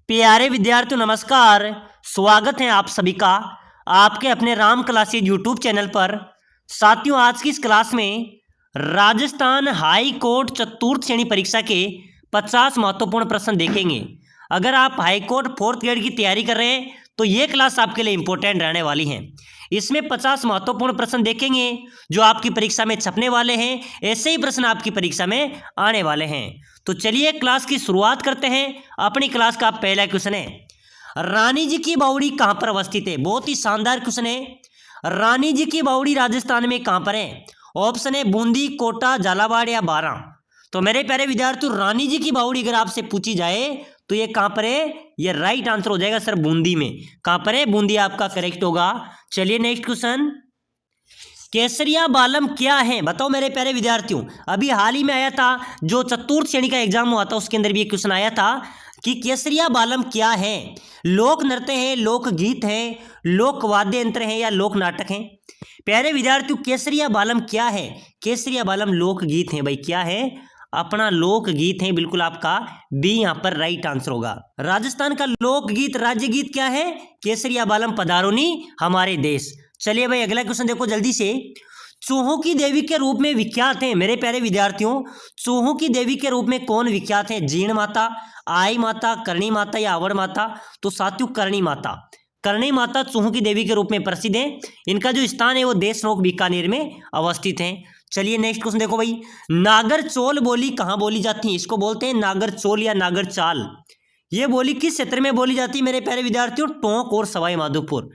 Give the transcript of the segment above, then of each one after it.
प्यारे विद्यार्थियों नमस्कार। स्वागत है आप सभी का आपके अपने राम क्लासेज यूट्यूब चैनल पर। साथियों, आज की इस क्लास में राजस्थान हाई कोर्ट चतुर्थ श्रेणी परीक्षा के 50 महत्वपूर्ण प्रश्न देखेंगे। अगर आप हाई कोर्ट फोर्थ ग्रेड की तैयारी कर रहे हैं तो ये क्लास आपके लिए इंपॉर्टेंट रहने वाली है। इसमें 50 महत्वपूर्ण प्रश्न देखेंगे जो आपकी परीक्षा में छपने वाले हैं। ऐसे ही प्रश्न आपकी परीक्षा में आने वाले हैं। तो चलिए क्लास की शुरुआत करते हैं। अपनी क्लास का पहला क्वेश्चन है, रानी जी की बावड़ी कहाँ पर अवस्थित है? बहुत ही शानदार क्वेश्चन है। रानी जी की बावड़ी राजस्थान में कहाँ पर है? ऑप्शन है बूंदी, कोटा, झालावाड़ या बारां। तो मेरे प्यारे विद्यार्थियों, रानी जी की बावड़ी अगर आपसे पूछी जाए तो ये कहाँ पर है? ये राइट आंसर हो जाएगा सर, बूंदी में। कहाँ पर है? बूंदी आपका करेक्ट होगा। चलिए नेक्स्ट क्वेश्चन, केसरिया बालम क्या है? बताओ मेरे प्यारे विद्यार्थियों, अभी हाल ही में आया था जो चतुर्थ श्रेणी का एग्जाम हुआ था उसके अंदर भी एक क्वेश्चन आया था कि केसरिया बालम क्या है? लोक नृत्य है, लोक गीत है, लोक वाद्य यंत्र है या लोक नाटक है? प्यारे विद्यार्थियों, केसरिया बालम क्या है? केसरिया बालम लोक गीत है भाई। क्या है? अपना लोक गीत है। बिल्कुल आपका बी यहाँ पर राइट आंसर होगा। राजस्थान का लोक गीत राज्य गीत क्या है? केसरिया बालम पधारोनी हमारे देश। चलिए भाई अगला क्वेश्चन देखो जल्दी से। चूहों की देवी के रूप में विख्यात है मेरे प्यारे विद्यार्थियों, चूहों की देवी के रूप में कौन विख्यात है? जीण माता, आई माता, करणी माता या अवर माता? तो साथियों करणी माता। करणी माता चूहों की देवी के रूप में प्रसिद्ध है। इनका जो स्थान है वो देशनोक बीकानेर में अवस्थित है। चलिए नेक्स्ट क्वेश्चन देखो भाई, नागर चोल बोली कहाँ बोली जाती है? इसको बोलते हैं नागर चोल या नागर चाल। ये बोली किस क्षेत्र में बोली जाती है मेरे प्यारे विद्यार्थियों? टोंक और सवाई माधोपुर।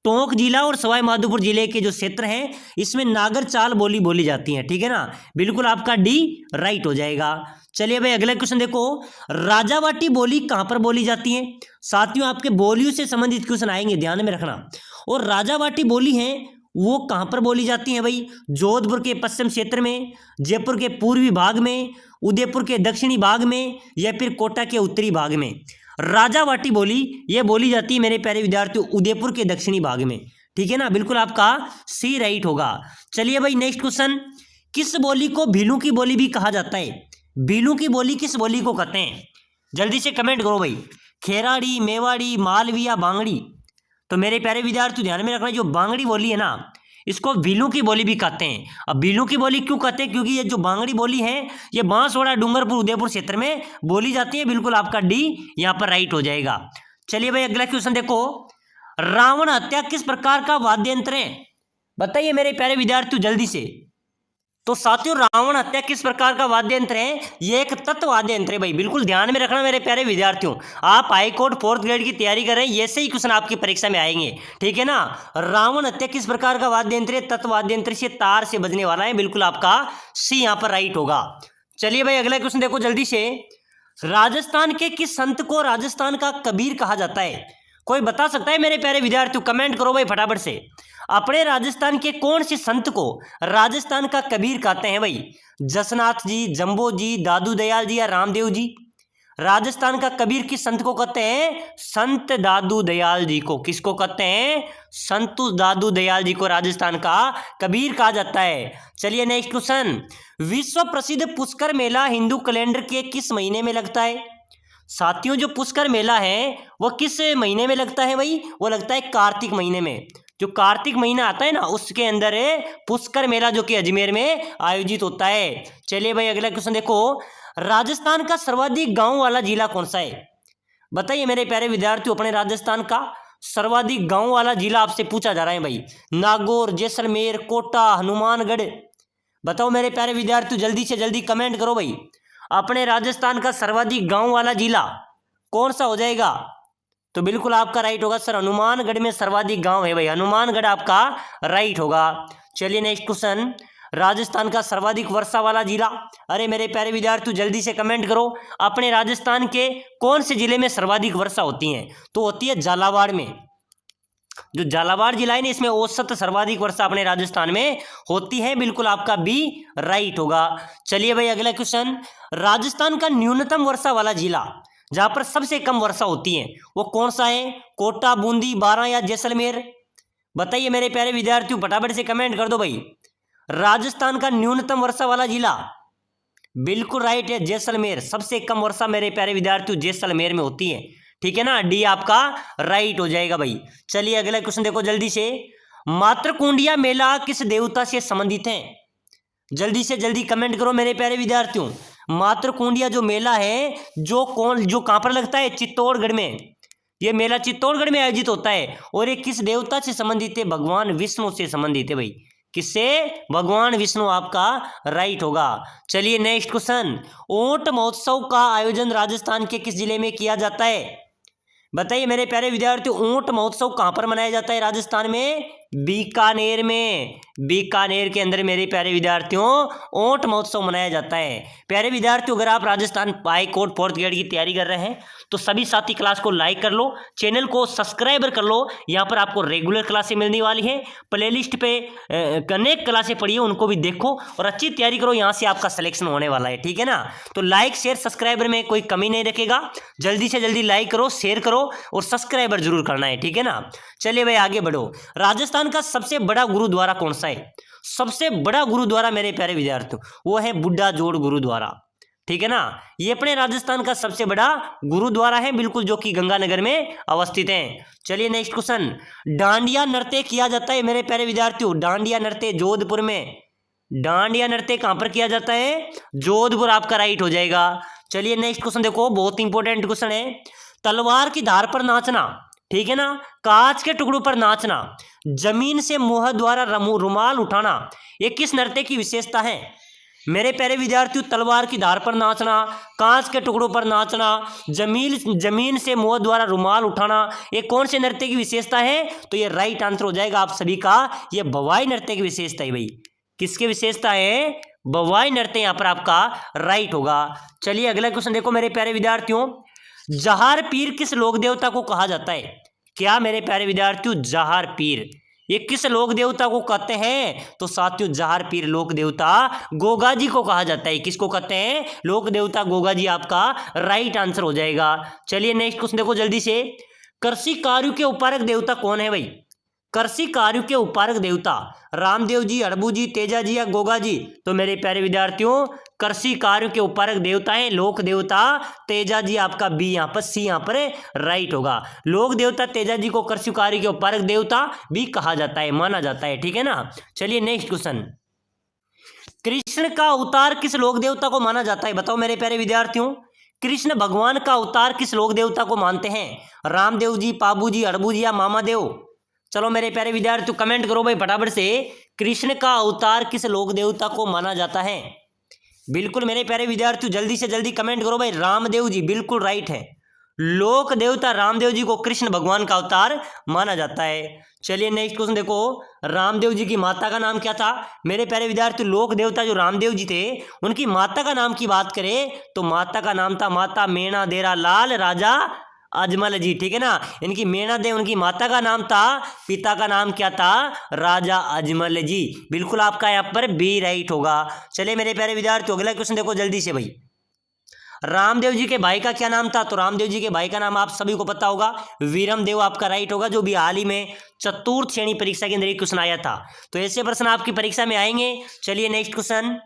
टोंक जिला और सवाई माधोपुर जिले के जो क्षेत्र हैं इसमें नागर चाल बोली बोली जाती है। ठीक है ना? बिल्कुल आपका डी राइट हो जाएगा। चलिए भाई अगला क्वेश्चन देखो, राजावाटी बोली कहाँ पर बोली जाती है? साथियों आपके बोलियों से संबंधित क्वेश्चन आएंगे, ध्यान में रखना। और राजावाटी बोली है वो कहाँ पर बोली जाती है भाई? जोधपुर के पश्चिम क्षेत्र में, जयपुर के पूर्वी भाग में, उदयपुर के दक्षिणी भाग में या फिर कोटा के उत्तरी भाग में? राजावाटी बोली ये बोली जाती है मेरे प्यारे विद्यार्थियों उदयपुर के दक्षिणी भाग में। ठीक है ना? बिल्कुल आपका सी राइट होगा। चलिए भाई नेक्स्ट क्वेश्चन, किस बोली को भीलू की बोली भी कहा जाता है? भीलू की बोली किस बोली को कहते हैं? जल्दी से कमेंट करो भाई। खेराड़ी, मेवाड़ी, मालवी या बांगड़ी? तो मेरे प्यारे विद्यार्थी ध्यान में रखना, जो बांगड़ी बोली है ना इसको भीलू की बोली भी कहते हैं। अब भीलू की बोली क्यों कहते हैं? क्योंकि ये जो बांगड़ी बोली है ये बांसवाड़ा, डूंगरपुर, उदयपुर क्षेत्र में बोली जाती है। बिल्कुल आपका डी यहाँ पर राइट हो जाएगा। चलिए भाई अगला क्वेश्चन देखो, रावण हत्या किस प्रकार का वाद्य यंत्र है? बताइए मेरे प्यारे विद्यार्थियों जल्दी से। तो साथियों रावण हत्या किस प्रकार का वाद्य यंत्र है? ये एक तत्व वाद्य यंत्र है भाई। बिल्कुल ध्यान में रखना मेरे प्यारे विद्यार्थियों, आप हाई कोर्ट फोर्थ ग्रेड की तैयारी कर रहे हैं, ऐसे ही क्वेश्चन आपकी परीक्षा में आएंगे। ठीक है ना? रावण हत्या किस प्रकार का वाद्य यंत्र है? तत्व वाद्य यंत्र से तार से बजने वाला है। बिल्कुल आपका सी यहाँ पर राइट होगा। चलिए भाई अगला क्वेश्चन देखो जल्दी से, राजस्थान के किस संत को राजस्थान का कबीर कहा जाता है? कोई बता सकता है मेरे प्यारे विद्यार्थियों? कमेंट करो भाई फटाफट से। अपने राजस्थान के कौन से संत को राजस्थान का कबीर कहते हैं भाई? जसनाथ जी, जंबो जी, दादू दयाल जी या रामदेव जी? राजस्थान का कबीर किस संत को कहते हैं? संत दादू दयाल जी को। किसको कहते हैं? संत दादू दयाल जी को राजस्थान का कबीर कहा जाता है। चलिए नेक्स्ट क्वेश्चन, विश्व प्रसिद्ध पुष्कर मेला हिंदू कैलेंडर के किस महीने में लगता है? साथियों जो पुष्कर मेला है वो किस महीने में लगता है भाई? वो लगता है कार्तिक महीने में। जो कार्तिक महीना आता है ना उसके अंदर है पुष्कर मेला जो कि अजमेर में आयोजित होता है। चलिए भाई अगला क्वेश्चन देखो, राजस्थान का सर्वाधिक गांव वाला जिला कौन सा है? बताइए मेरे प्यारे विद्यार्थियों, अपने राजस्थान का सर्वाधिक गांव वाला जिला आपसे पूछा जा रहा है भाई। नागौर, जैसलमेर, कोटा, हनुमानगढ़? बताओ मेरे प्यारे विद्यार्थियों जल्दी से जल्दी कमेंट करो भाई। अपने राजस्थान का सर्वाधिक गांव वाला जिला कौन सा हो जाएगा? तो बिल्कुल आपका राइट होगा सर, हनुमानगढ़ में सर्वाधिक गांव है भाई। हनुमानगढ़ आपका राइट होगा। चलिए नेक्स्ट क्वेश्चन, राजस्थान का सर्वाधिक वर्षा वाला जिला? अरे मेरे प्यारे विद्यार्थियों जल्दी से कमेंट करो, अपने राजस्थान के कौन से जिले में सर्वाधिक वर्षा होती है? तो होती है झालावाड़ में। जो झालावाड़ जिला है ना इसमें औसत सर्वाधिक वर्षा अपने राजस्थान में होती है। बिल्कुल आपका बी राइट होगा। चलिए भाई अगला क्वेश्चन, राजस्थान का न्यूनतम वर्षा वाला जिला जहां पर सबसे कम वर्षा होती है वो कौन सा है? कोटा, बूंदी, बारां या जैसलमेर? बताइए मेरे प्यारे विद्यार्थियों फटाफट से कमेंट कर दो भाई। राजस्थान का न्यूनतम वर्षा वाला जिला बिल्कुल राइट है जैसलमेर। सबसे कम वर्षा मेरे प्यारे विद्यार्थियों जैसलमेर में होती है। ठीक है ना, डी आपका राइट हो जाएगा भाई। चलिए अगला क्वेश्चन देखो जल्दी से। मातृकुंडिया मेला किस देवता से संबंधित है? जल्दी से जल्दी कमेंट करो मेरे प्यारे विद्यार्थियों। मातृकुंडिया जो मेला है जो कहां पर लगता है? चित्तौड़गढ़ में। ये मेला चित्तौड़गढ़ में आयोजित होता है और ये किस देवता से संबंधित है? भगवान विष्णु से संबंधित है भाई। किससे? भगवान विष्णु आपका राइट होगा। चलिए नेक्स्ट क्वेश्चन। ऊंट महोत्सव का आयोजन राजस्थान के किस जिले में किया जाता है? बताइए मेरे प्यारे विद्यार्थियों, ऊंट महोत्सव कहां पर मनाया जाता है राजस्थान में? बीकानेर में। बीकानेर के अंदर मेरे प्यारे विद्यार्थियों ऊंट महोत्सव मनाया जाता है। प्यारे विद्यार्थियों, अगर आप Rajasthan high court 4th grade की तैयारी कर रहे हैं तो सभी साथी क्लास को लाइक कर लो, चैनल को सब्सक्राइब कर लो। यहाँ पर आपको रेगुलर क्लासें मिलने वाली हैं। प्लेलिस्ट पे अनेक क्लासें पढ़िए, उनको भी देखो और अच्छी तैयारी करो। यहाँ से आपका सिलेक्शन होने वाला है, ठीक है ना। तो लाइक शेयर सब्सक्राइबर में कोई कमी नहीं रखेगा। जल्दी से जल्दी लाइक करो, शेयर करो और सब्सक्राइबर जरूर करना है, ठीक है ना। चलिए भाई आगे बढ़ो। राजस्थान का सबसे बड़ा गुरुद्वारा कौन सा है? सबसे बड़ा गुरुद्वारा मेरे प्यारे विद्यार्थियों वो है बुड्ढा जोड़ गुरुद्वारा, ठीक है ना। ये अपने राजस्थान का सबसे बड़ा गुरुद्वारा है बिल्कुल, जो कि गंगानगर में अवस्थित है। चलिए नेक्स्ट क्वेश्चन। डांडिया नृत्य किया जाता है मेरे प्यारे विद्यार्थियों, डांडिया नृत्य जोधपुर में। डांडिया नृत्य कहां पर किया जाता है? जोधपुर आपका राइट हो जाएगा। चलिए नेक्स्ट क्वेश्चन देखो, बहुत इंपॉर्टेंट क्वेश्चन है। तलवार की धार पर नाचना, ठीक है ना, कांच के टुकड़ों पर नाचना, जमीन से मुंह द्वारा रुमाल उठाना, ये किस नृत्य की विशेषता है? मेरे प्यारे विद्यार्थियों, तलवार की धार पर नाचना, कांच के टुकड़ों पर नाचना, जमीन से मुंह द्वारा रुमाल उठाना, ये कौन से नृत्य की विशेषता है? तो ये राइट आंसर हो जाएगा आप सभी का, ये भवाई नृत्य की विशेषता है भाई। किसकी विशेषता है? भवाई नृत्य यहाँ पर आपका राइट होगा। चलिए अगला क्वेश्चन देखो मेरे प्यारे विद्यार्थियों। जहार पीर किस लोक देवता को कहा जाता है? क्या मेरे प्यारे विद्यार्थियों, जहार पीर ये किस लोक देवता को कहते हैं? तो साथियों जहार पीर लोक देवता गोगा जी को कहा जाता है। किसको कहते हैं? लोक देवता गोगा जी आपका राइट आंसर हो जाएगा। चलिए नेक्स्ट क्वेश्चन देखो जल्दी से। कृषि कार्यों के उपारक देवता कौन है भाई? कृषि कार्यों के उपारक देवता रामदेव जी, अड़बू जी, तेजा जी या गोगा जी? तो मेरे प्यारे विद्यार्थियों कृषि कार्यों के उपारक देवता है लोक देवता तेजा जी, आपका बी यहाँ पर, सी यहाँ पर राइट होगा। लोक देवता तेजा जी को कृषि कार्य के उपारक देवता भी कहा जाता है, माना जाता है, ठीक है ना। चलिए नेक्स्ट क्वेश्चन। कृष्ण का अवतार किस लोक देवता को माना जाता है? बताओ मेरे प्यारे विद्यार्थियों, कृष्ण भगवान का अवतार किस लोक देवता को मानते हैं? रामदेव जी, पाबू जी, अड़बू जी या मामादेव? चलो मेरे प्यारे विद्यार्थियों कमेंट करो भाई फटाफट से, कृष्ण का अवतार किस लोक देवता को माना जाता है? बिल्कुल मेरे प्यारे विद्यार्थियों जल्दी से जल्दी कमेंट करो भाई। रामदेव जी बिल्कुल राइट है। लोक देवता रामदेव जी को कृष्ण भगवान का अवतार माना जाता है। चलिए नेक्स्ट क्वेश्चन देखो। रामदेव जी की माता का नाम क्या था? मेरे प्यारे विद्यार्थी लोक देवता जो रामदेव जी थे उनकी माता का नाम की बात करें तो माता का नाम था माता मेणा देरा लाल राजा अजमल जी, ठीक है ना। इनकी मेणा दे उनकी माता का नाम था, पिता का नाम क्या था? राजा अजमल जी। बिल्कुल आपका यहाँ पर बी राइट होगा। चलिए मेरे प्यारे विद्यार्थियों अगला क्वेश्चन देखो जल्दी से भाई। रामदेव जी के भाई का क्या नाम था? तो रामदेव जी के भाई का नाम आप सभी को पता होगा, वीरम देव आपका राइट होगा, जो भी हाल ही में चतुर्थ श्रेणी परीक्षा के अंदर एक क्वेश्चन आया था। तो ऐसे प्रश्न आपकी परीक्षा में आएंगे। चलिए नेक्स्ट क्वेश्चन।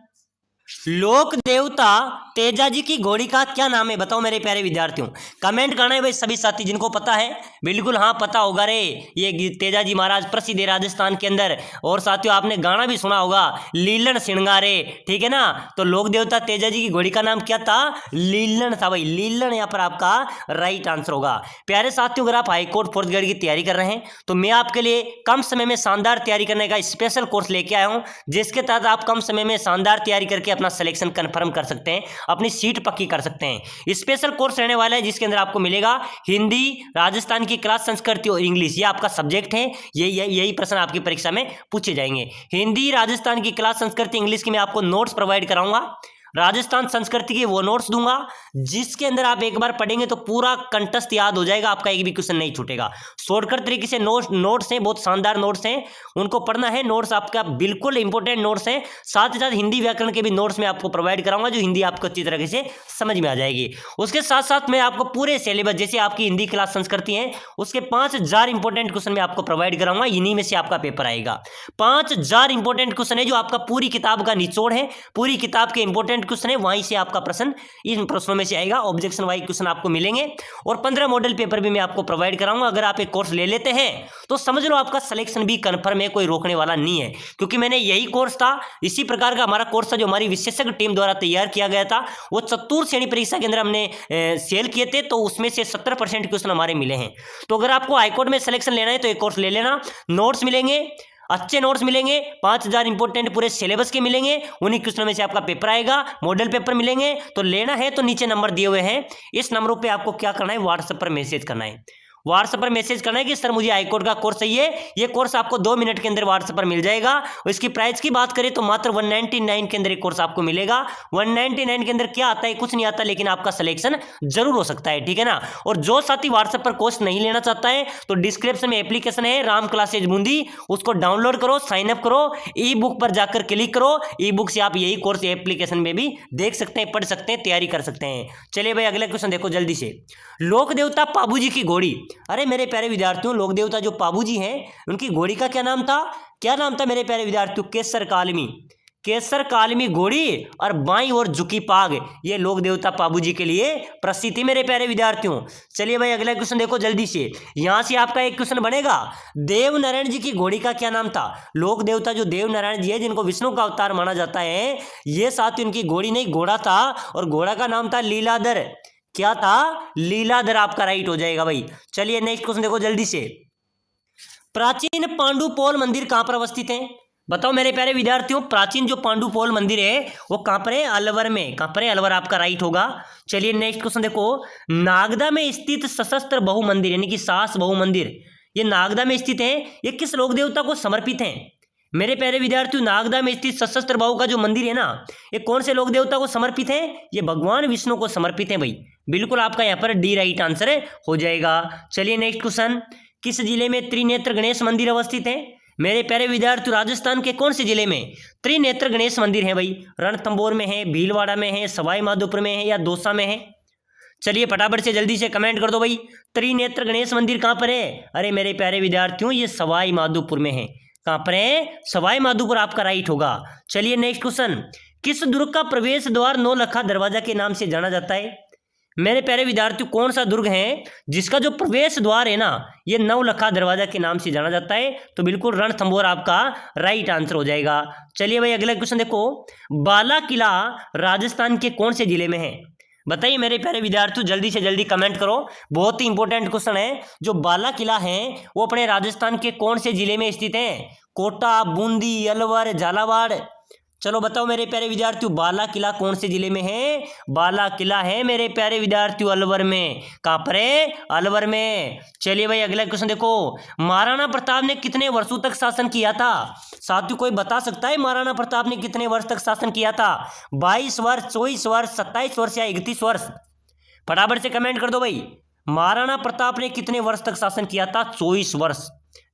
लोक देवता तेजा जी की घोड़ी का क्या नाम है? बताओ मेरे प्यारे विद्यार्थियों, कमेंट करना है भाई सभी साथी जिनको पता है। बिल्कुल हाँ पता होगा रे, ये तेजा जी महाराज प्रसिद्ध है राजस्थान के अंदर। और साथियों आपने गाना भी सुना होगा लीलन श्रृंगारे, ठीक है ना। तो लोक देवता तेजा जी की घोड़ी का नाम क्या था? लीलन था भाई, लीलन यहाँ पर आपका राइट आंसर होगा। प्यारे साथियों अगर आप हाईकोर्ट 4th ग्रेड की तैयारी कर रहे हैं तो मैं आपके लिए कम समय में शानदार तैयारी करने का स्पेशल कोर्स लेके आया हूँ, जिसके तहत आप कम समय में शानदार तैयारी करके अपना सिलेक्शन कंफर्म कर सकते हैं, अपनी सीट पक्की कर सकते हैं। स्पेशल कोर्स रहने वाला है जिसके अंदर आपको मिलेगा हिंदी, राजस्थान की क्लास, संस्कृति और इंग्लिश, ये आपका सब्जेक्ट है। यही प्रश्न आपकी परीक्षा में पूछे जाएंगे। हिंदी, राजस्थान की क्लास, संस्कृति, इंग्लिश की मैं आपको नोट्स प्रोवाइड कराऊंगा। राजस्थान संस्कृति के वो नोट्स दूंगा जिसके अंदर आप एक बार पढ़ेंगे तो पूरा कंठस्थ याद हो जाएगा, आपका एक भी क्वेश्चन नहीं छूटेगा। शॉर्टकट तरीके से नोट्स हैं, बहुत शानदार नोट्स हैं, उनको पढ़ना है। नोट्स आपका बिल्कुल इंपॉर्टेंट नोट्स हैं। साथ ही साथ हिंदी व्याकरण के भी नोट्स मैं आपको प्रोवाइड कराऊंगा, जो हिंदी आपको अच्छी तरीके से समझ में आ जाएगी। उसके साथ साथ मैं आपको पूरे सिलेबस, जैसे आपकी हिंदी क्लास, संस्कृति है, उसके 5000 इंपॉर्टेंट क्वेश्चन मैं आपको प्रोवाइड कराऊंगा। इन्हीं में से आपका पेपर आएगा। 5000 इंपॉर्टेंट क्वेश्चन है जो आपका पूरी किताब का निचोड़ है। पूरी किताब के इंपॉर्टेंट इंपॉर्टेंट क्वेश्चन है, वहीं से आपका प्रश्न इन प्रश्नों में से आएगा। ऑब्जेक्शन वाइज क्वेश्चन आपको मिलेंगे और 15 मॉडल पेपर भी मैं आपको प्रोवाइड कराऊंगा। अगर आप एक कोर्स ले लेते हैं तो समझ लो आपका सिलेक्शन भी कन्फर्म है, कोई रोकने वाला नहीं है, क्योंकि मैंने यही कोर्स था, इसी प्रकार का हमारा कोर्स था जो हमारी विशेषज्ञ टीम द्वारा तैयार किया गया था। वो चतुर्थ श्रेणी परीक्षा के अंदर हमने सेल किए थे, तो उसमें से 70% क्वेश्चन हमारे मिले हैं। तो अगर आपको हाईकोर्ट में सिलेक्शन लेना है तो एक कोर्स ले लेना। नोट्स मिलेंगे, अच्छे नोट्स मिलेंगे, 5000 इंपोर्टेंट पूरे सिलेबस के मिलेंगे, उन्हीं क्वेश्चनों में से आपका पेपर आएगा, मॉडल पेपर मिलेंगे। तो लेना है तो नीचे नंबर दिए हुए हैं, इस नंबरों पे आपको क्या करना है, व्हाट्सएप पर मैसेज करना है। व्हाट्सएप पर मैसेज करना है कि सर मुझे हाईकोर्ट का कोर्स चाहिए। ये कोर्स आपको 2 मिनट के अंदर व्हाट्सएप पर मिल जाएगा। और इसकी प्राइस की बात करें तो मात्र 199 के अंदर एक कोर्स आपको मिलेगा। 199 के अंदर क्या आता है, कुछ नहीं आता, लेकिन आपका सिलेक्शन जरूर हो सकता है, ठीक है ना। और जो साथी व्हाट्सएप पर कोर्स नहीं लेना चाहता है तो डिस्क्रिप्शन में एप्लीकेशन है राम क्लासेज बूंदी, उसको डाउनलोड करो, साइन अप करो, ई बुक पर जाकर क्लिक करो। ई बुक से आप यही कोर्स एप्लीकेशन में भी देख सकते हैं, पढ़ सकते हैं, तैयारी कर सकते हैं। चलिए भाई अगला क्वेश्चन देखो जल्दी से। लोक देवता पाबू जी की घोड़ी, अरे मेरे प्यारे विद्यार्थियों, लोक देवता जो पाबू जी हैं उनकी घोड़ी का क्या नाम था, क्या नाम था मेरे प्यारे विद्यार्थियों, केसर कालमी। केसर कालमी घोड़ी और बाई और झुकी पाग, ये लोक देवता पाबू जी के लिए प्रसिद्ध थी मेरे प्यारे विद्यार्थियों। चलिए भाई अगला क्वेश्चन देखो जल्दी से। यहां से आपका एक क्वेश्चन बनेगा, देव नारायण जी की घोड़ी का क्या नाम था। लोक देवता जो देव नारायण जी है, जिनको विष्णु का अवतार माना जाता है, ये साथ उनकी घोड़ी नहीं घोड़ा था, और घोड़ा का नाम था लीलाधर। क्या था, लीलाधर आपका राइट हो जाएगा भाई। चलिए नेक्स्ट क्वेश्चन देखो जल्दी से। प्राचीन पांडुपोल मंदिर कहां पर अवस्थित है, बताओ मेरे प्यारे विद्यार्थियों। प्राचीन जो पांडुपोल मंदिर है वो कहां पर है, अलवर में। कहां पर है, अलवर आपका राइट होगा। चलिए नेक्स्ट क्वेश्चन देखो। नागदा में स्थित सशस्त्र बहु मंदिर यानी कि सास बहु मंदिर, ये नागदा में स्थित है, ये किस लोक देवता को समर्पित है मेरे प्यारे विद्यार्थियों। नागदा में स्थित सशस्त्र बाहु का जो मंदिर है ना, ये कौन से लोक देवता को समर्पित है, ये भगवान विष्णु को समर्पित है भाई। बिल्कुल आपका यहाँ पर डी राइट आंसर हो जाएगा। चलिए नेक्स्ट क्वेश्चन। किस जिले में त्रिनेत्र गणेश मंदिर अवस्थित है मेरे प्यारे विद्यार्थियों। राजस्थान के कौन से जिले में त्रिनेत्र गणेश मंदिर है भाई। रणथंभौर में है, भीलवाड़ा में है, सवाई माधोपुर में है, या दौसा में है। चलिए फटाफट से जल्दी से कमेंट कर दो भाई, त्रिनेत्र गणेश मंदिर कहाँ पर है। अरे मेरे प्यारे विद्यार्थियों, ये सवाई माधोपुर में है। कहां पर है, सवाई माधोपुर आपका राइट होगा। चलिए नेक्स्ट क्वेश्चन। किस दुर्ग का प्रवेश द्वार नौलखा दरवाजा के नाम से जाना जाता है मेरे प्यारे विद्यार्थियों। कौन सा दुर्ग है जिसका जो प्रवेश द्वार है ना, ये नौलखा दरवाजा के नाम से जाना जाता है, तो बिल्कुल रणथंभौर आपका राइट आंसर हो जाएगा। चलिए भाई अगला क्वेश्चन देखो। बाला किला राजस्थान के कौन से जिले में है, बताइए मेरे प्यारे विद्यार्थियों, जल्दी से जल्दी कमेंट करो। बहुत ही इंपॉर्टेंट क्वेश्चन है। जो बाला किला है वो अपने राजस्थान के कौन से जिले में स्थित है, कोटा, बूंदी, अलवर, झालावाड़। चलो बताओ मेरे प्यारे विद्यार्थियों, बाला किला कौन से जिले में है। बाला किला है मेरे प्यारे विद्यार्थियों अलवर में। कहां पर है, अलवर में। चलिए भाई अगला क्वेश्चन देखो। महाराणा प्रताप ने कितने वर्षों तक शासन किया था साथियों, कोई बता सकता है महाराणा प्रताप ने कितने वर्ष तक शासन किया था। 22 वर्ष, 24 वर्ष, 27 वर्ष या 31 वर्ष। फटाफट से कमेंट कर दो भाई। महाराणा प्रताप ने कितने वर्ष तक शासन किया था, 24 वर्ष।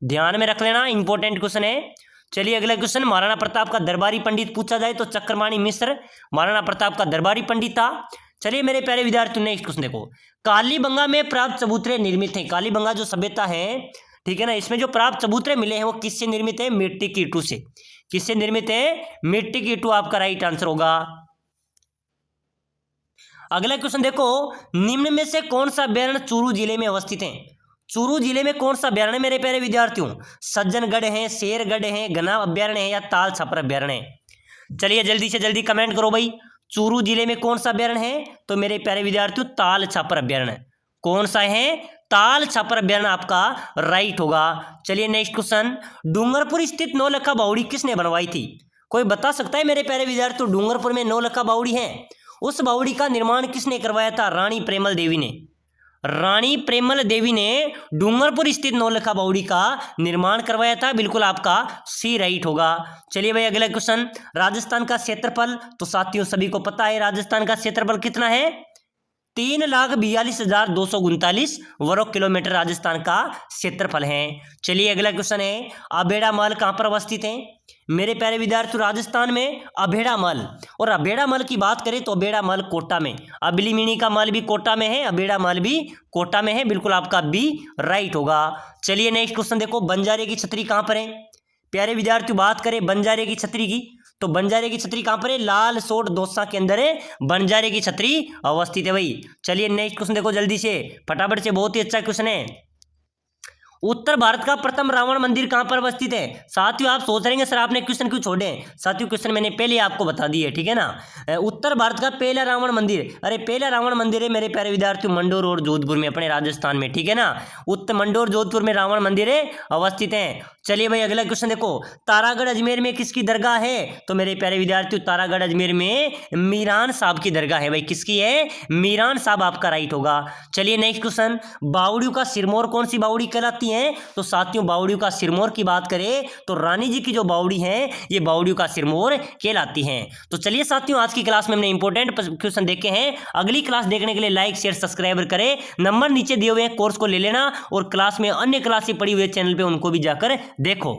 ध्यान में रख लेना, इंपॉर्टेंट क्वेश्चन है। चलिए अगला क्वेश्चन। महाराणा प्रताप का दरबारी पंडित पूछा जाए तो चक्रपाणी मिश्र महाराणा प्रताप का दरबारी पंडित था। चलिए मेरे प्यारे विद्यार्थियों नेक्स्ट क्वेश्चन देखो। कालीबंगा में प्राप्त चबूतरे निर्मित हैं। कालीबंगा जो सभ्यता है, ठीक है ना, इसमें जो प्राप्त चबूतरे मिले हैं वो किससे निर्मित है, मिट्टी की ईंटों से। किससे निर्मित है, मिट्टी की ईंटों आपका राइट आंसर होगा। अगला क्वेश्चन देखो। निम्न में से कौन सा अभ्यारण्य चूरू जिले में अवस्थित है। चूरू जिले में कौन सा अभ्यारण्य मेरे प्यारे विद्यार्थियों। सज्जनगढ़ है, शेरगढ़ है, घना अभ्यारण्य है, या ताल छापर अभ्यारण्य है। चलिए जल्दी से जल्दी कमेंट करो भाई। चूरू जिले में कौन सा अभ्यारण्य है, तो मेरे प्यारे विद्यार्थियों ताल छापर अभ्यारण्य। कौन सा है, ताल छापर अभ्यारण्य आपका राइट होगा। चलिए नेक्स्ट क्वेश्चन। डूंगरपुर स्थित नौलखा बावड़ी किसने बनवाई थी, कोई बता सकता है मेरे प्यारे विद्यार्थियों। डूंगरपुर में नौलखा बावड़ी है, उस बावड़ी का निर्माण किसने करवाया था, रानी प्रेमल देवी ने। रानी प्रेमल देवी ने डूंगरपुर स्थित नौलखा बावड़ी का निर्माण करवाया था। बिल्कुल आपका सी राइट होगा। चलिए भाई अगला क्वेश्चन। राजस्थान का क्षेत्रफल, तो साथियों सभी को पता है राजस्थान का क्षेत्रफल कितना है, 3,42,239 वर्ग किलोमीटर राजस्थान का क्षेत्रफल है। चलिए अगला क्वेश्चन है। अभेड़ा महल कहां पर अवस्थित है मेरे प्यारे विद्यार्थियों। राजस्थान में अभेड़ा महल, और अभेड़ा महल की बात करें तो अभेड़ा महल कोटा में। अबलीमिनी का महल भी कोटा में है, अभेड़ा महल भी कोटा में है। बिल्कुल आपका बी राइट होगा। चलिए नेक्स्ट क्वेश्चन देखो। बंजारे की छतरी कहां पर है प्यारे विद्यार्थियों। बात करें बंजारे की छतरी की, तो बंजारे की छतरी कहां पर है? लाल सोट दौसा के अंदर है बंजारे की छतरी अवस्थित है भाई। चलिए नेक्स्ट क्वेश्चन देखो जल्दी से, फटाफट से, बहुत ही अच्छा क्वेश्चन है। उत्तर भारत का प्रथम रावण मंदिर कहां पर अवस्थित है? साथियों आप सोच रहे हैं सर आपने क्वेश्चन क्यों छोड़े? साथियों क्वेश्चन मैंने पहले आपको बता दिए, ठीक है ना। उत्तर भारत का पहला रावण मंदिर, अरे पहला रावण मंदिर है मेरे प्यारे विद्यार्थियों मंडोर और जोधपुर में, अपने राजस्थान में, ठीक है ना। उत्तर मंडोर जोधपुर में रावण मंदिर है अवस्थित है। चलिए भाई अगला क्वेश्चन देखो, तारागढ़ अजमेर में किसकी दरगाह है? तो मेरे प्यारे विद्यार्थियों तारागढ़ अजमेर में मीरान साहब की दरगाह है भाई। किसकी है? मीरान साहब आपका राइट होगा। चलिए नेक्स्ट क्वेश्चन, बावड़ियों का सिरमौर कौन सी बावड़ी कहलाती है? तो साथियों बावड़ियों का सिरमौर की बात करें तो रानी जी की जो बावड़ी है ये बावड़ियों का सिरमौर कहलाती हैं। तो चलिए साथियों आज की क्लास में हमने इंपॉर्टेंट क्वेश्चन देखे हैं। अगली क्लास देखने के लिए लाइक शेयर सब्सक्राइब करें, नंबर नीचे दिए हुए हैं, कोर्स को ले लेना और क्लास में अन्य क्लासें पड़ी हुई चैनल पे उनको भी जाकर देखो।